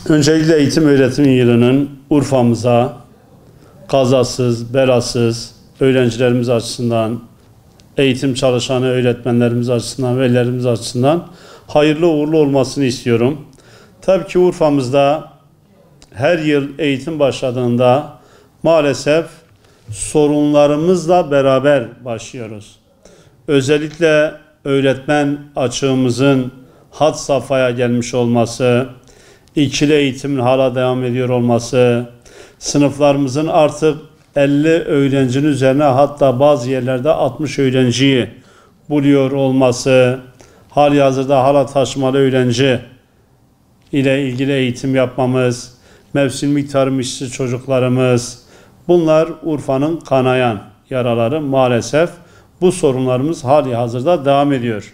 Öncelikle eğitim öğretim yılının Urfa'mıza kazasız, belasız, öğrencilerimiz açısından, eğitim çalışanı öğretmenlerimiz açısından, velilerimiz açısından hayırlı uğurlu olmasını istiyorum. Tabii ki Urfa'mızda her yıl eğitim başladığında maalesef sorunlarımızla beraber başlıyoruz. Özellikle öğretmen açığımızın had safhaya gelmiş olması, ikili eğitimin hala devam ediyor olması, sınıflarımızın artık 50 öğrencinin üzerine, hatta bazı yerlerde 60 öğrenciyi buluyor olması, halihazırda hala taşımalı öğrenci ile ilgili eğitim yapmamız, mevsimlik tarım işçi çocuklarımız, bunlar Urfa'nın kanayan yaraları. Maalesef bu sorunlarımız halihazırda devam ediyor.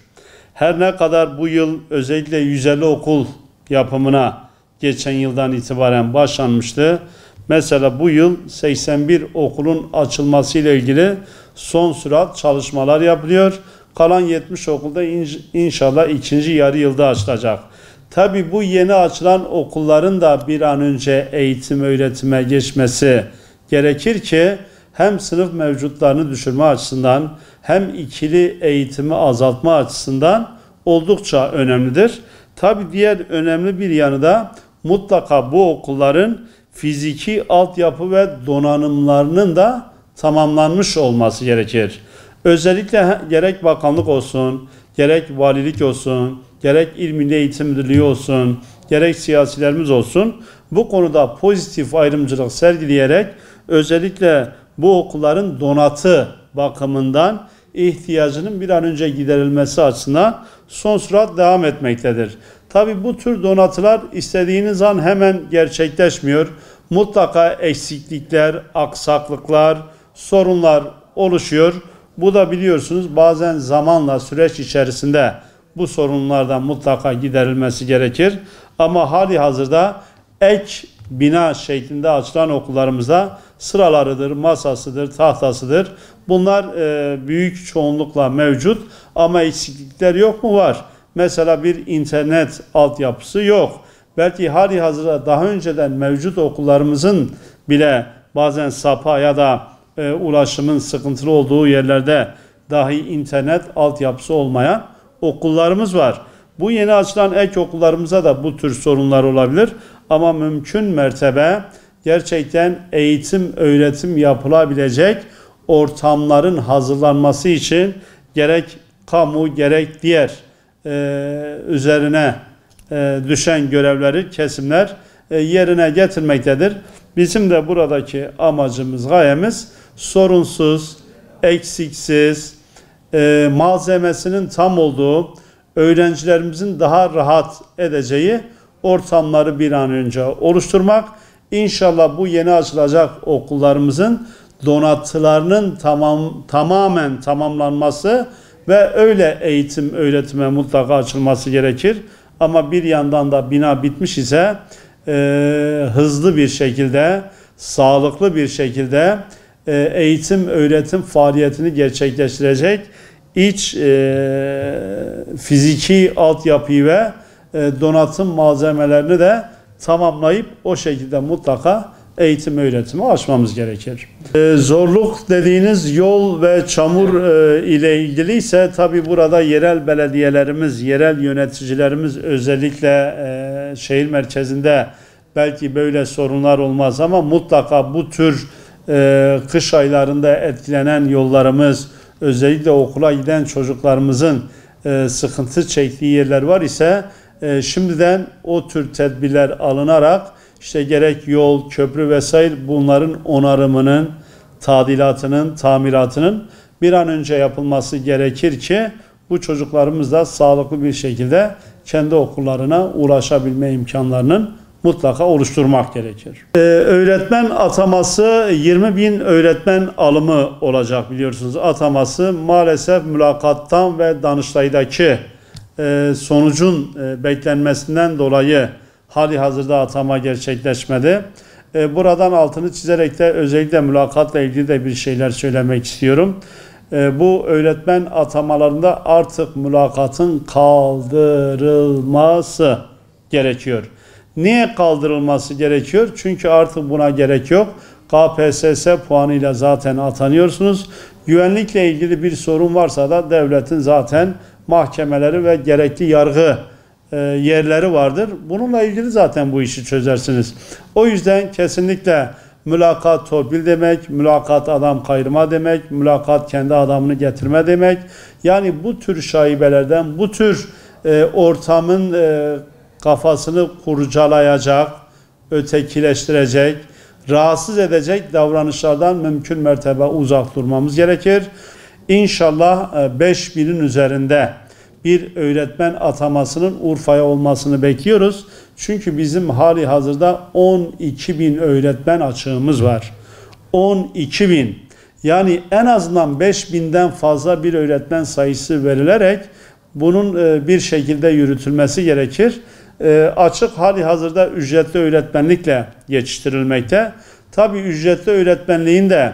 Her ne kadar bu yıl özellikle 150 okul yapımına geçen yıldan itibaren başlanmıştı. Mesela bu yıl 81 okulun açılması ile ilgili son sürat çalışmalar yapılıyor. Kalan 70 okulda inşallah ikinci yarı yılda açılacak. Tabii bu yeni açılan okulların da bir an önce eğitim öğretime geçmesi gerekir ki hem sınıf mevcutlarını düşürme açısından hem ikili eğitimi azaltma açısından oldukça önemlidir. Tabii diğer önemli bir yanı da mutlaka bu okulların fiziki altyapı ve donanımlarının da tamamlanmış olması gerekir. Özellikle gerek bakanlık olsun, gerek valilik olsun, gerek İl Milli Eğitim Müdürlüğü olsun, gerek siyasilerimiz olsun, bu konuda pozitif ayrımcılık sergileyerek özellikle bu okulların donatı bakımından ihtiyacının bir an önce giderilmesi açısından son sürat devam etmektedir. Tabii bu tür donatılar istediğiniz an hemen gerçekleşmiyor. Mutlaka eksiklikler, aksaklıklar, sorunlar oluşuyor. Bu da biliyorsunuz bazen zamanla, süreç içerisinde bu sorunlardan mutlaka giderilmesi gerekir. Ama hali hazırda ek bina şeklinde açılan okullarımızda sıralarıdır, masasıdır, tahtasıdır. Bunlar büyük çoğunlukla mevcut ama eksiklikler yok mu? Var. Mesela bir internet altyapısı yok. Belki hali hazırda daha önceden mevcut okullarımızın bile bazen sapa ya da ulaşımın sıkıntılı olduğu yerlerde dahi internet altyapısı olmayan okullarımız var. Bu yeni açılan ek okullarımıza da bu tür sorunlar olabilir. Ama mümkün mertebe gerçekten eğitim, öğretim yapılabilecek ortamların hazırlanması için gerek kamu gerek diğer üzerine düşen görevleri kesimler yerine getirmektedir. Bizim de buradaki amacımız, gayemiz sorunsuz, eksiksiz, malzemesinin tam olduğu, öğrencilerimizin daha rahat edeceği ortamları bir an önce oluşturmak. İnşallah bu yeni açılacak okullarımızın donatılarının tamamen tamamlanması ve öyle eğitim öğretime mutlaka açılması gerekir. Ama bir yandan da bina bitmiş ise hızlı bir şekilde, sağlıklı bir şekilde eğitim öğretim faaliyetini gerçekleştirecek iç fiziki altyapıyı ve donatım malzemelerini de tamamlayıp o şekilde mutlaka eğitim öğretimi açmamız gerekir. Zorluk dediğiniz yol ve çamur ile ilgili ise tabi burada yerel belediyelerimiz, yerel yöneticilerimiz özellikle şehir merkezinde belki böyle sorunlar olmaz ama mutlaka bu tür kış aylarında etkilenen yollarımız, özellikle okula giden çocuklarımızın sıkıntı çektiği yerler var ise şimdiden o tür tedbirler alınarak işte gerek yol, köprü vesaire bunların onarımının, tadilatının, tamiratının bir an önce yapılması gerekir ki bu çocuklarımız da sağlıklı bir şekilde kendi okullarına ulaşabilme imkanlarının mutlaka oluşturmak gerekir. Öğretmen ataması 20.000 öğretmen alımı olacak biliyorsunuz. Ataması maalesef mülakattan ve Danıştay'daki sonucun beklenmesinden dolayı hali hazırda atama gerçekleşmedi. Buradan altını çizerek de özellikle mülakatla ilgili de bir şeyler söylemek istiyorum. Bu öğretmen atamalarında artık mülakatın kaldırılması gerekiyor. Niye kaldırılması gerekiyor? Çünkü artık buna gerek yok. KPSS puanıyla zaten atanıyorsunuz. Güvenlikle ilgili bir sorun varsa da devletin zaten mahkemeleri ve gerekli yargı yerleri vardır. Bununla ilgili zaten bu işi çözersiniz. O yüzden kesinlikle mülakat torpil demek, mülakat adam kayırma demek, mülakat kendi adamını getirme demek. Yani bu tür şaibelerden, bu tür ortamın kafasını kurcalayacak, ötekileştirecek, rahatsız edecek davranışlardan mümkün mertebe uzak durmamız gerekir. İnşallah 5000'in üzerinde bir öğretmen atamasının Urfa'ya olmasını bekliyoruz. Çünkü bizim hali hazırda 12.000 öğretmen açığımız var. 12.000. Yani en azından 5.000'den fazla bir öğretmen sayısı verilerek bunun bir şekilde yürütülmesi gerekir. Açık hali hazırda ücretli öğretmenlikle geçiştirilmekte. Tabii ücretli öğretmenliğin de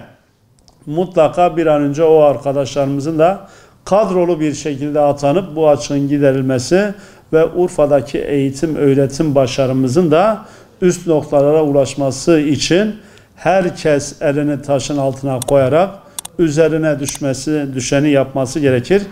mutlaka bir an önce o arkadaşlarımızın da kadrolu bir şekilde atanıp bu açığın giderilmesi ve Urfa'daki eğitim öğretim başarımızın da üst noktalara ulaşması için herkes elini taşın altına koyarak üzerine düşeni yapması gerekir.